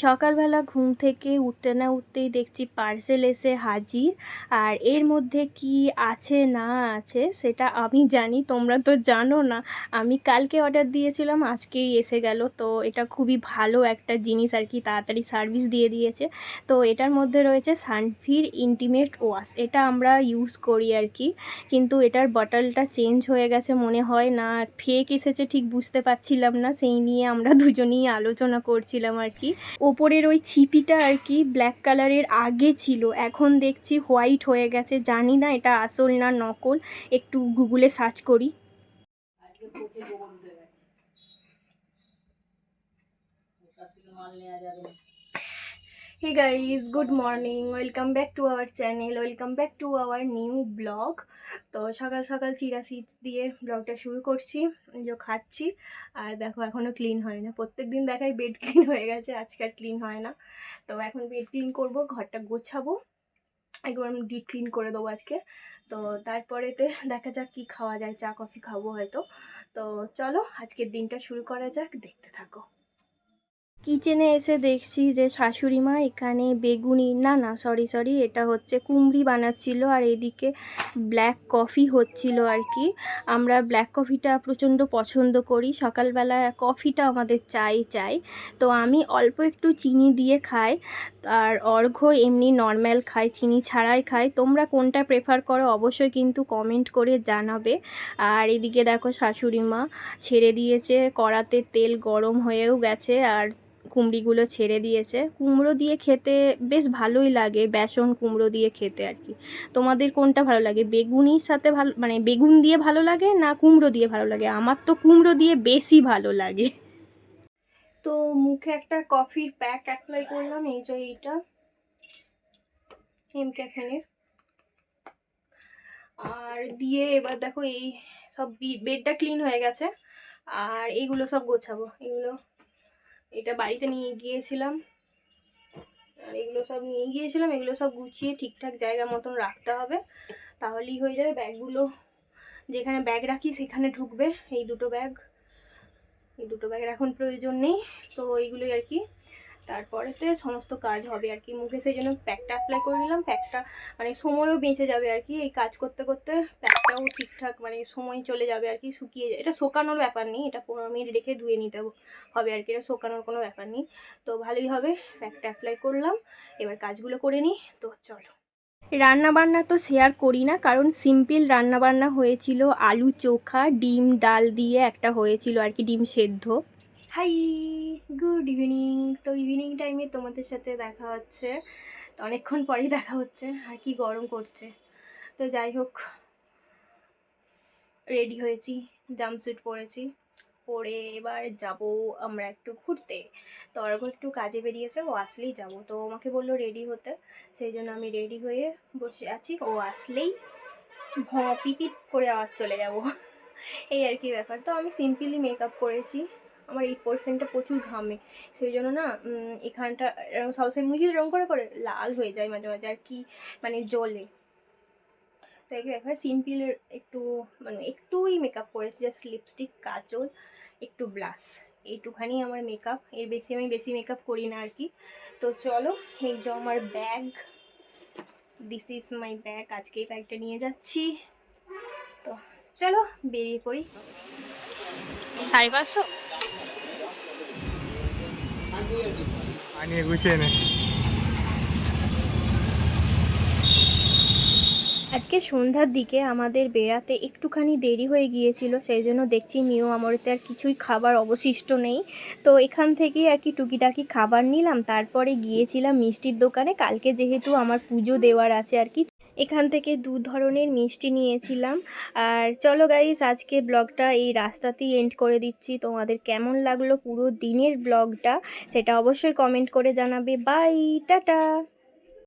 সকালবেলা ঘুম থেকে উঠতে না উঠতেই দেখছি পার্সেল এসে হাজির। আর এর মধ্যে কি আছে না আছে সেটা আমি জানি, তোমরা তো জানো না। আমি কালকে অর্ডার দিয়েছিলাম, আজকেই এসে গেল। তো এটা খুবই ভালো একটা জিনিস আর কি, তাড়াতাড়ি সার্ভিস দিয়ে দিয়েছে। তো এটার মধ্যে রয়েছে সানফির ইন্টিমেট ওয়াশ, এটা আমরা ইউজ করি আর কি। কিন্তু এটার বটলটা চেঞ্জ হয়ে গেছে মনে হয়, না ফেক এসেছে ঠিক বুঝতে পারছিলাম না, সেই নিয়ে আমরা দুজনেই আলোচনা করছিলাম আর কি। ওপরের ওই ছিপিটা আর কি ব্ল্যাক কালারের আগে ছিল, এখন দেখছি হোয়াইট হয়ে গেছে। জানি না এটা আসল না নকল, একটু গুগলে সার্চ করি। Hey guys, good morning, welcome back to our channel, welcome back to our new blog. তো সকাল সকাল চিরা সিডস দিয়ে ব্লগটা শুরু করছি, যে খাচ্ছি। আর দেখো এখনও ক্লিন হয় না, প্রত্যেক দিন দেখাই বেড ক্লিন হয়ে গেছে, আজকে আর ক্লিন হয় না। তো এখন বেড ক্লিন করব, ঘরটা গোছাবো, একবার আমি ডিপ ক্লিন করে দেবো আজকে। তো তারপরেতে দেখা যাক কি খাওয়া যায়, চা কফি খাবো হয়তো। তো চলো আজকের দিনটা শুরু করা যাক, দেখতে থাকো। কিচেনে এসে দেখছি যে শাশুড়ি মা এখানে বেগুনি না সরি এটা হচ্ছে কুমড়ি বানাচ্ছিল, আর এদিকে ব্ল্যাক কফি হচ্ছিল আর কি। আমরা ব্ল্যাক কফিটা প্রচণ্ড পছন্দ করি, সকালবেলা কফিটা আমাদের চাই। তো আমি অল্প একটু চিনি দিয়ে খাই, আর অর্ঘ্য এমনি নর্মাল খাই, চিনি ছাড়াই খাই। তোমরা কোনটা প্রেফার করো অবশ্যই কিন্তু কমেন্ট করে জানাবে। আর এদিকে দেখো শাশুড়ি মা ছেড়ে দিয়েছে কড়াতে, তেল গরম হয়েও গেছে, আর কুমড়িগুলো ছেড়ে দিয়েছে। কুমড়ো দিয়ে খেতে বেশ ভালোই লাগে, বেসন কুমড়ো দিয়ে খেতে আর কি। তোমাদের কোনটা ভালো লাগে, বেগুনির সাথে ভালো মানে বেগুন দিয়ে ভালো লাগে না কুমড়ো দিয়ে ভালো লাগে? আমার তো কুমড়ো দিয়ে বেশি ভালো লাগে। তো মুখে একটা কফির প্যাক অ্যাপ্লাই করলাম, এই যে এইটা ক্যাফেনের, আর দিয়ে এবার দেখো এই সব বেডটা ক্লিন হয়ে গেছে, আর এইগুলো সব গোছাবো। এটা বাড়িতে নিয়ে গিয়েছিলাম, আর এগুলো সব গুছিয়ে ঠিকঠাক জায়গা মতন রাখতে হবে, তাহলেই হয়ে যাবে। ব্যাগগুলো যেখানে ব্যাগ রাখি সেখানে ঢুকবে। এই দুটো ব্যাগের এখন প্রয়োজন নেই, তো এইগুলোই আর কি। তারপরেতে সমস্ত কাজ হবে আর কি। মুখে সেই জন্য প্যাকটা অ্যাপ্লাই করে নিলাম, প্যাকটা মানে সময়ও বেঁচে যাবে আর কি। এই কাজ করতে করতে প্যাকটাও ঠিকঠাক মানে সময় চলে যাবে আর কি, শুকিয়ে যায়। এটা শোকানোর ব্যাপার নেই, এটা 15 মিনিট রেখে ধুয়ে নিতে হবে আর কি, এটা শোকানোর কোনো ব্যাপার নেই। তো ভালোই হবে, প্যাকটা অ্যাপ্লাই করলাম, এবার কাজগুলো করে নিই। তো চলো। রান্নাবান্না তো শেয়ার করি না, কারণ সিম্পল রান্নাবান্না হয়েছিল, আলু চোখা ডিম ডাল দিয়ে একটা হয়েছিল আর কি, ডিম সেদ্ধ। Hi, good evening. তো ইভিনিং টাইমে তোমাদের সাথে দেখা হচ্ছে, তো অনেকক্ষণ পরেই দেখা হচ্ছে। আর কি গরম করছে। তো যাই হোক, রেডি হয়েছি, জাম্পস্যুট পরেছি, পরে এবার যাব আমরা একটু ঘুরতে। তো অর্ঘ্য একটু কাজে বেরিয়েছে, ও আসলেই যাব। তো আমাকে বললো রেডি হতে, সেই জন্য আমি রেডি হয়ে বসে আছি। ও আসলেই পিপিপ করে আবার চলে যাব, এই আর কি ব্যাপার। তো আমি সিম্পলি মেকআপ করেছি, আমার এই পোর্শনটা প্রচুর ঘামে, সেই জন্য না এখানটা সবসময় মুখে রঙ করে লাল হয়ে যায় মাঝে মাঝে আর কি, মানে জলে। তো এই ব্যাপার, সিম্পল একটু মানে একটুই মেকআপ করেছি, জাস্ট লিপস্টিক, কাজল, একটু ব্লাশ, এইটুখানি আমার মেকআপ। এর বেশি আমি মেকআপ করি না আর কি। তো চলো, এই যে আমার bag, this is my bag, আজকে এই ব্যাগটা নিয়ে যাচ্ছি। তো চলো বেরিয়ে পড়ি। 550 আনিয়ে গুছিয়ে নে। আজকে সন্ধ্যার দিকে আমাদের বেড়াতে একটুখানি দেরি হয়ে গিয়েছিল, সেই জন্য দেখছি নিউ আমরিতে আর কিছুই খাবার অবশিষ্ট নেই। তো এখান থেকে আর কি টুকিটাকি খাবার নিলাম, তারপরে গিয়েছিলাম মিষ্টির দোকানে। কালকে যেহেতু আমার পুজো দেওয়ার আছে আর কি, এখান থেকে 2 ধরনের মিষ্টি নিয়েছিলাম। আর চলো গাইস, আজকে ব্লগটা এই রাস্তাতেই এন্ড করে দিচ্ছি। তোমাদের কেমন লাগলো পুরো দিনের ব্লগটা সেটা অবশ্যই কমেন্ট করে জানাবে। Bye, tata.